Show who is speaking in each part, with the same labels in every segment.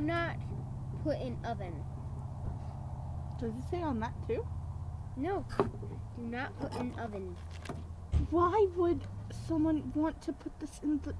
Speaker 1: not put in oven.
Speaker 2: Does it say on that too?
Speaker 1: No, do not put in oven.
Speaker 2: Why would someone want to put this in the...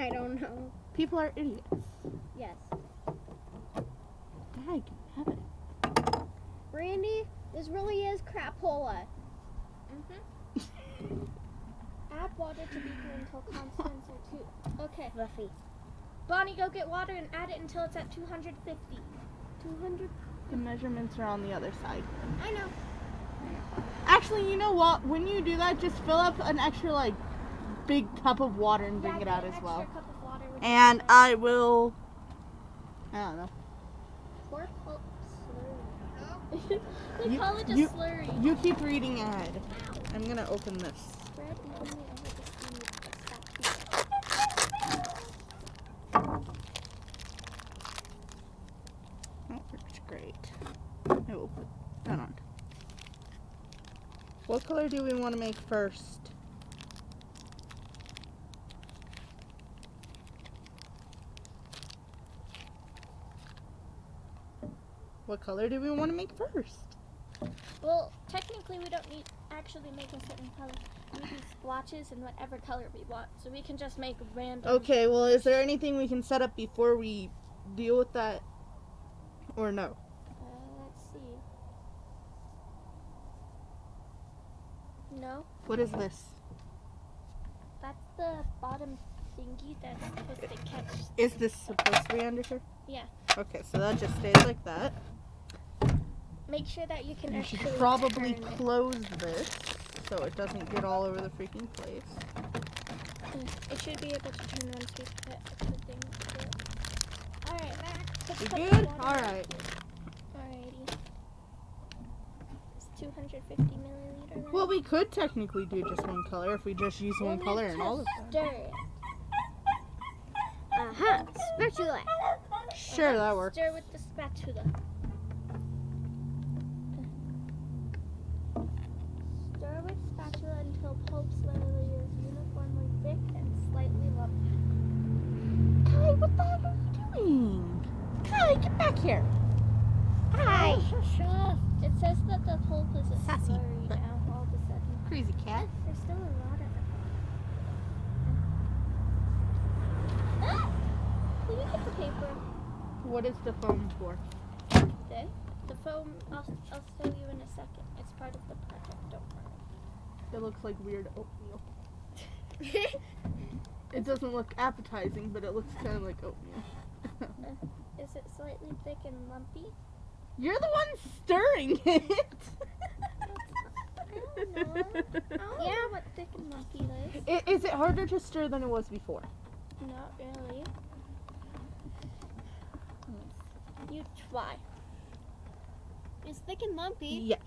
Speaker 1: I don't know.
Speaker 2: People are idiots.
Speaker 1: Yes.
Speaker 2: I can have it.
Speaker 1: Randy, this really is crapola.
Speaker 3: Add water to beaker until constants are 2. Okay.
Speaker 1: Fluffy.
Speaker 3: Bonnie, go get water and add it until it's at 250.
Speaker 1: 200.
Speaker 2: The measurements are on the other side.
Speaker 1: I know.
Speaker 2: Actually, you know what? When you do that, just fill up an extra, like, big cup of water and bring it out as well.
Speaker 3: Cup of water would
Speaker 2: And I will... I don't know.
Speaker 3: Pour pulp slurry. They call it a slurry.
Speaker 2: You keep reading ahead. I'm gonna open this.
Speaker 3: Spread evenly over the seed.
Speaker 2: That works great. I will put that on. What color do we want to make first? What color do we want to make first?
Speaker 3: Well, technically we don't need actually make a certain color. We do splotches in whatever color we want. So we can just make random.
Speaker 2: Okay, well, is there anything we can set up before we deal with that? Or no?
Speaker 3: Let's see. No,
Speaker 2: What is this?
Speaker 3: that's the bottom thingy that's supposed to catch.
Speaker 2: Is this supposed to be under here?
Speaker 3: Yeah.
Speaker 2: Okay, so that just stays like that.
Speaker 3: Make sure that you can
Speaker 2: You should
Speaker 3: actually
Speaker 2: probably
Speaker 3: turn it.
Speaker 2: close this so it doesn't get all over the freaking place.
Speaker 3: It should be able to turn once we put the thing through it. Alright, Max.
Speaker 2: You good? Alright.
Speaker 3: Alrighty. It's 250 milliliter.
Speaker 2: Well, we could technically do just one color if we just use one color in all of them.
Speaker 3: Stir it.
Speaker 1: Spatula.
Speaker 2: Sure, that works.
Speaker 3: Stir with the spatula. Stir with spatula until pulp slowly is uniformly thick and slightly lumpy.
Speaker 2: Kai, what the heck are you doing? Kai, get back here. Kai.
Speaker 3: It says that the pulp is a
Speaker 2: Sassy,
Speaker 3: slurry
Speaker 2: but-
Speaker 3: now all of a sudden.
Speaker 2: Crazy cat.
Speaker 3: There's still a lot at the bottom. Ah! Will you get the paper?
Speaker 2: What is the foam for?
Speaker 3: Okay. The foam, I'll show you in a second. It's part of the project, don't worry.
Speaker 2: It looks like weird oatmeal. It doesn't look appetizing, but it looks kind of like oatmeal.
Speaker 3: Is it slightly thick and lumpy?
Speaker 2: You're the one stirring it.
Speaker 3: I don't know. I don't know what thick and lumpy is.
Speaker 2: Is it harder to stir than it was before?
Speaker 3: Not really. You try.
Speaker 1: It's thick and lumpy.
Speaker 2: Yes.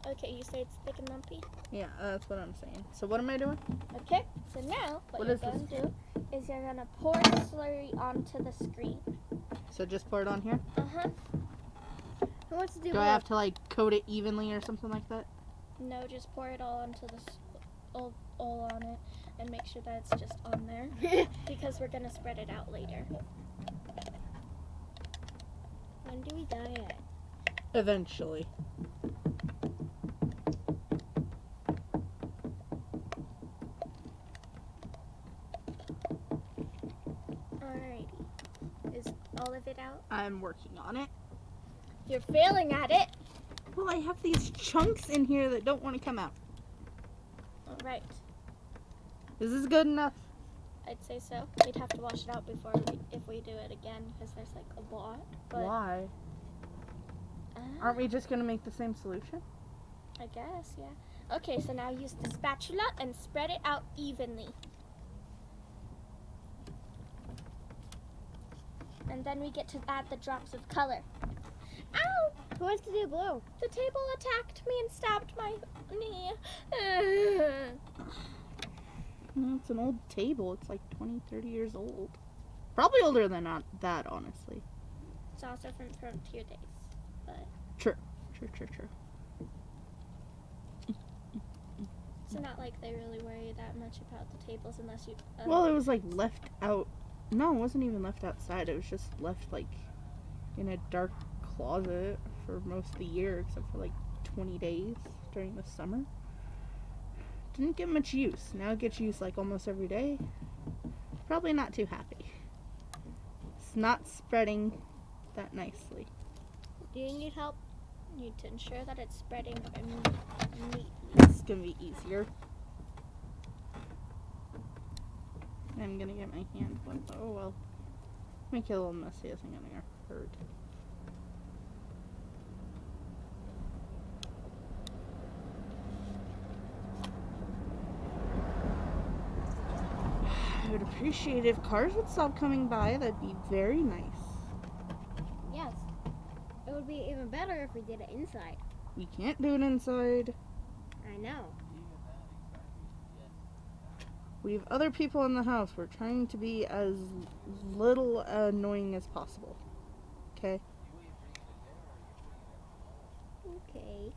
Speaker 3: Okay, you say it's thick and lumpy?
Speaker 2: Yeah, that's what I'm saying. So what am I doing?
Speaker 3: Okay, so now what
Speaker 2: What
Speaker 3: you're
Speaker 2: is this
Speaker 3: going to do is you're going to pour the slurry onto the screen.
Speaker 2: So just pour it on here?
Speaker 3: Uh-huh.
Speaker 1: Who wants to do
Speaker 2: Do I have to like coat it evenly or something like that?
Speaker 3: No, just pour it all onto the all on it and make sure that it's just on there because we're going to spread it out later.
Speaker 1: When do we die at?
Speaker 2: Eventually.
Speaker 3: Alrighty. Is all of it out?
Speaker 2: I'm working on it.
Speaker 3: You're failing at it.
Speaker 2: Well, I have these chunks in here that don't want to come out.
Speaker 3: Alright.
Speaker 2: Is this good enough?
Speaker 3: I'd say so. We'd have to wash it out before if we do it again because there's like a lot. But
Speaker 2: Why? Aren't we just going to make the same solution?
Speaker 3: I guess, yeah. Okay, so now use the spatula and spread it out evenly. And then we get to add the drops of color. Ow!
Speaker 1: Who wants to do blue?
Speaker 3: The table attacked me and stabbed my knee.
Speaker 2: No, it's an old table. It's like 20, 30 years old. Probably older than that, honestly.
Speaker 3: It's also from Frontier days. But
Speaker 2: True.
Speaker 3: it's not like they really worry that much about the tables unless you...
Speaker 2: Well, it was like left out No, it wasn't even left outside. It was just left like in a dark closet for most of the year, except for like 20 days during the summer. Didn't get much use. Now it gets used like almost every day. Probably not too happy. It's not spreading that nicely.
Speaker 1: Do you need help?
Speaker 3: Need to ensure that it's spreading neatly.
Speaker 2: It's gonna be easier. I'm gonna get my hand wet. Oh well. Make it a little messy. It's not gonna hurt. I would appreciate if cars would stop coming by. That'd be very nice.
Speaker 1: Yes. It would be even better if we did it inside.
Speaker 2: We can't do it inside.
Speaker 1: I know.
Speaker 2: We have other people in the house. We're trying to be as little annoying as possible. Okay?
Speaker 1: Okay.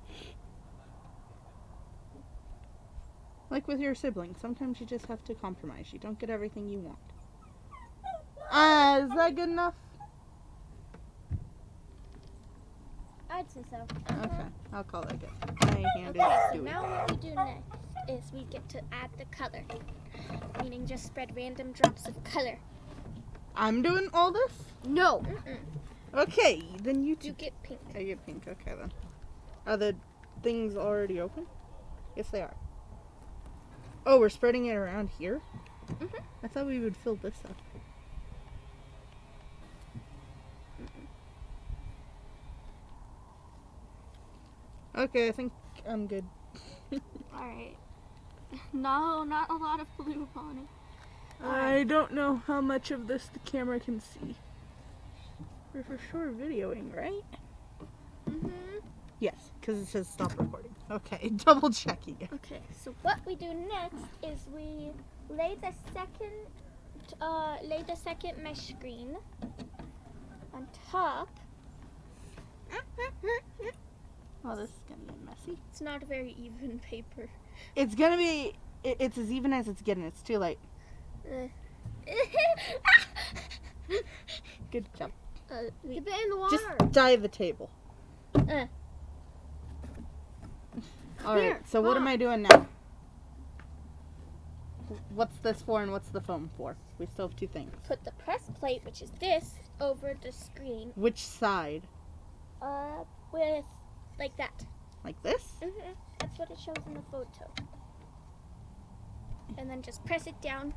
Speaker 2: Like with your siblings, sometimes you just have to compromise. You don't get everything you want. Is that good enough?
Speaker 1: I'd say so.
Speaker 2: Okay, I'll call that good. My hand
Speaker 3: Okay,
Speaker 2: is
Speaker 3: so
Speaker 2: doing.
Speaker 3: now what we do next is we get to add the color. Meaning just spread random drops of color.
Speaker 2: I'm doing all this?
Speaker 1: No.
Speaker 2: Okay, then you
Speaker 3: You
Speaker 2: two.
Speaker 3: get pink.
Speaker 2: I get pink. Okay then. Are the things already open? Yes, they are. Oh, we're spreading it around here?
Speaker 3: Mhm.
Speaker 2: I thought we would fill this up. Okay, I think I'm good.
Speaker 3: Alright. No, not a lot of blue on it.
Speaker 2: I don't know how much of this the camera can see. We're for sure videoing, right?
Speaker 3: Mm-hmm.
Speaker 2: Yes, because it says stop recording. Okay, double checking it.
Speaker 3: Okay, so what we do next is we lay the second mesh screen on top.
Speaker 2: Oh, this is gonna get messy.
Speaker 3: It's not a very even paper.
Speaker 2: It's gonna be. It's as even as it's getting. It's too late. Good job.
Speaker 3: We-
Speaker 1: Dip it in the water.
Speaker 2: Just dive the table.
Speaker 3: Uh.
Speaker 2: All right.
Speaker 1: Here,
Speaker 2: So what am
Speaker 1: Mom.
Speaker 2: I doing now? What's this for and what's the foam for? We still have two things.
Speaker 3: Put the press plate, which is this, over the screen.
Speaker 2: Which side?
Speaker 3: With like that.
Speaker 2: Like this?
Speaker 3: Mm-hmm. That's what it shows in the photo. And then just press it down.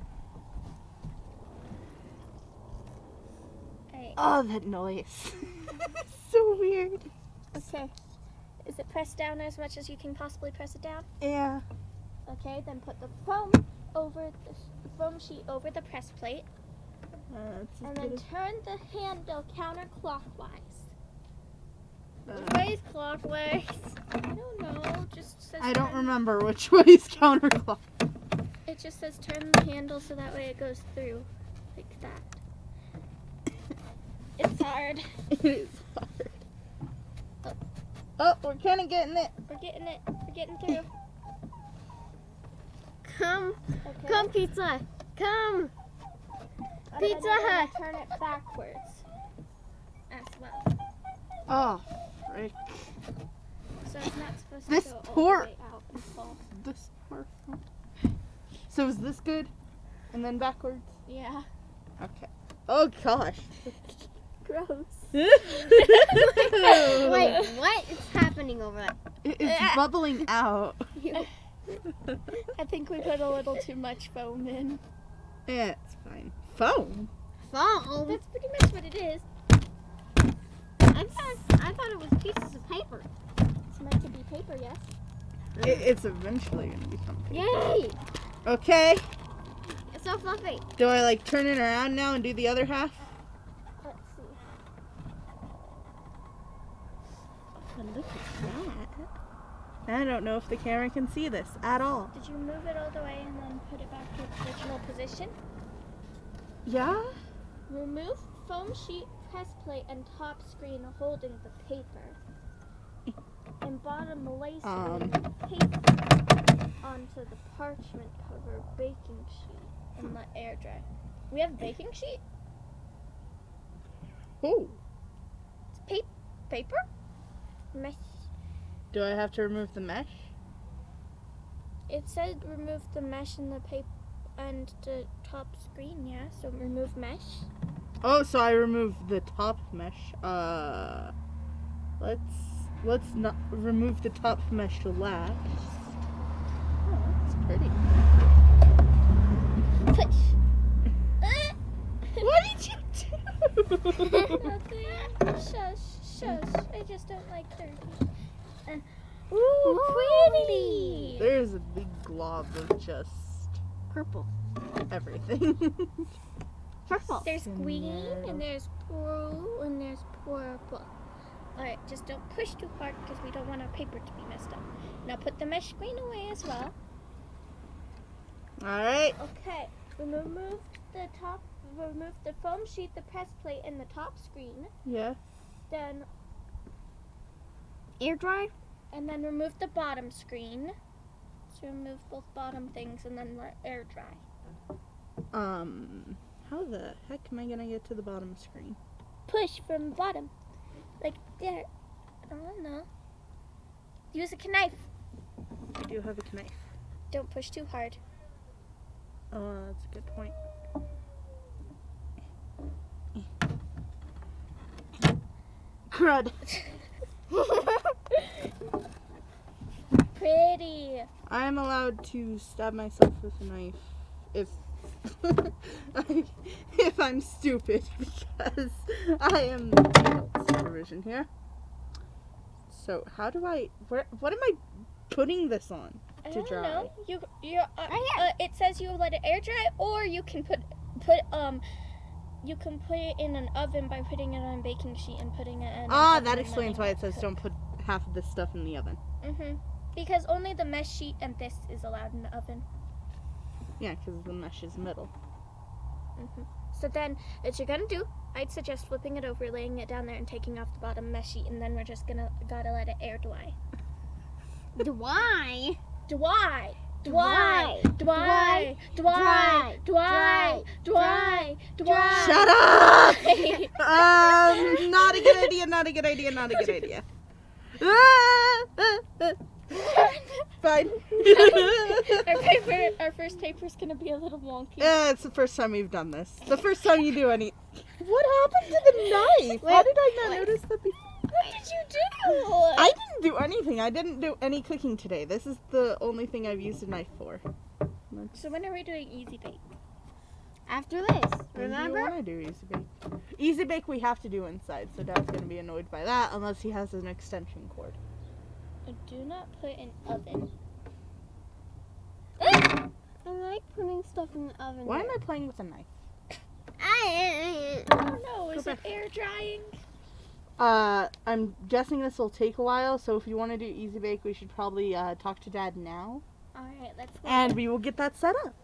Speaker 3: Alright.
Speaker 2: Oh, that noise. So weird.
Speaker 3: Okay. Is it pressed down as much as you can possibly press it down?
Speaker 2: Yeah.
Speaker 3: Okay, then put the foam over the foam sheet over the press plate,
Speaker 2: That's
Speaker 3: and then turn the handle counterclockwise.
Speaker 1: Ways clockwise.
Speaker 3: I don't know. Just says.
Speaker 2: I don't
Speaker 3: turn-
Speaker 2: remember which way is counterclock.
Speaker 3: It just says turn the handle so that way it goes through, like that. It's hard.
Speaker 2: It is hard. Oh, we're kind of getting it.
Speaker 3: We're getting it. We're getting through.
Speaker 1: Come,
Speaker 3: Okay.
Speaker 1: come, pizza. Come.
Speaker 3: And
Speaker 1: Pizza
Speaker 3: then you're gonna
Speaker 1: Hut.
Speaker 3: Turn it backwards as well.
Speaker 2: Oh, frick.
Speaker 3: So it's not supposed
Speaker 2: This
Speaker 3: to go
Speaker 2: poor-
Speaker 3: all the way out and fall.
Speaker 2: This poor phone. So is this good? And then backwards?
Speaker 3: Yeah.
Speaker 2: Okay. Oh gosh.
Speaker 3: Gross.
Speaker 1: Wait, what is happening over there?
Speaker 2: It's bubbling out.
Speaker 3: I think we put a little too much foam in.
Speaker 2: Yeah, it's fine. Foam?
Speaker 1: Foam.
Speaker 3: That's pretty much what it is.
Speaker 1: I thought it was pieces of paper.
Speaker 3: It's meant to be paper, yes.
Speaker 2: It's eventually gonna become paper.
Speaker 1: Yay!
Speaker 2: Okay.
Speaker 1: It's so fluffy.
Speaker 2: Do I like turn it around now and do the other half?
Speaker 3: Let's see.
Speaker 2: Oh, look at that. I don't know if the camera can see this at all.
Speaker 3: Did you move it all the way and then put it back to its original position?
Speaker 2: Yeah?
Speaker 3: Remove foam sheet, press plate, and top screen holding the paper. And bottom lace the paper onto the parchment cover baking sheet and let air dry. We have a baking sheet.
Speaker 2: Oh,
Speaker 3: It's paper. Mesh.
Speaker 2: do I have to remove the mesh?
Speaker 3: It said remove the mesh in the paper and the top screen. Yeah. So remove mesh.
Speaker 2: Oh, so I remove the top mesh. Let's not remove the top mesh last. Oh, that's pretty.
Speaker 3: Push.
Speaker 2: What did you do?
Speaker 3: Nothing. Shush. I just don't like turkey. Ooh, pretty.
Speaker 2: There's a big glob of just
Speaker 1: Purple.
Speaker 2: everything.
Speaker 1: Purple.
Speaker 3: There's
Speaker 2: In
Speaker 3: green
Speaker 2: there.
Speaker 3: and there's blue and there's purple. Alright, just don't push too hard because we don't want our paper to be messed up. Now put the mesh screen away as well.
Speaker 2: Alright.
Speaker 3: Okay, we removed the foam sheet, the press plate, and the top screen.
Speaker 2: Yeah.
Speaker 3: Then
Speaker 1: Air dry.
Speaker 3: and then remove the bottom screen. So remove both bottom things and then let air dry.
Speaker 2: How the heck am I gonna get to the bottom screen?
Speaker 3: Push from the bottom. Like there. I don't know. Use a knife.
Speaker 2: I do have a knife.
Speaker 3: Don't push too hard.
Speaker 2: Oh, that's a good point. Crud.
Speaker 3: Pretty.
Speaker 2: I'm allowed to stab myself with a knife if if I'm stupid because I am adult supervision here. So how do I? What am I putting this on
Speaker 3: I
Speaker 2: to
Speaker 3: don't
Speaker 2: dry?
Speaker 3: know. You
Speaker 1: Right
Speaker 3: it says you let it air dry, or you can put you can put it in an oven by putting it on a baking sheet and putting it in. an
Speaker 2: Ah,
Speaker 3: oven
Speaker 2: that
Speaker 3: and
Speaker 2: explains
Speaker 3: letting
Speaker 2: why it says don't put half of this stuff in the oven.
Speaker 3: Mhm. Because only the mesh sheet and this is allowed in the oven.
Speaker 2: Yeah, because the mesh is middle.
Speaker 3: Mhm. So then, what you're gonna do? I'd suggest flipping it over, laying it down there, and taking off the bottom mesh sheet, and then we're just gotta let it air dry.
Speaker 1: Dry.
Speaker 3: Dry.
Speaker 1: Dry.
Speaker 3: Dry. Dry. Dry. Dry. Dry.
Speaker 2: Shut up! Not a good idea. Not a good idea. Not a good idea. Fine.
Speaker 3: Our first paper's gonna be a little wonky.
Speaker 2: It's the first time we've done this. The first time you do any. What happened to the knife? How did I not notice that before?
Speaker 3: What did you do?
Speaker 2: I didn't do anything. I didn't do any cooking today. This is the only thing I've used a knife for.
Speaker 3: So when are we doing easy bake?
Speaker 1: After this,
Speaker 2: When do you
Speaker 1: remember?
Speaker 2: want to do easy bake? Easy bake we have to do inside, so Dad's gonna be annoyed by that unless he has an extension cord.
Speaker 3: Do not put in oven.
Speaker 1: I like putting stuff in the oven.
Speaker 2: Why am I playing with a knife?
Speaker 3: I don't know. Is
Speaker 2: Go
Speaker 3: it air drying?
Speaker 2: I'm guessing this will take a while, so if you want to do easy bake, we should probably talk to Dad now,
Speaker 3: All right, let's go.
Speaker 2: and we will get that set up.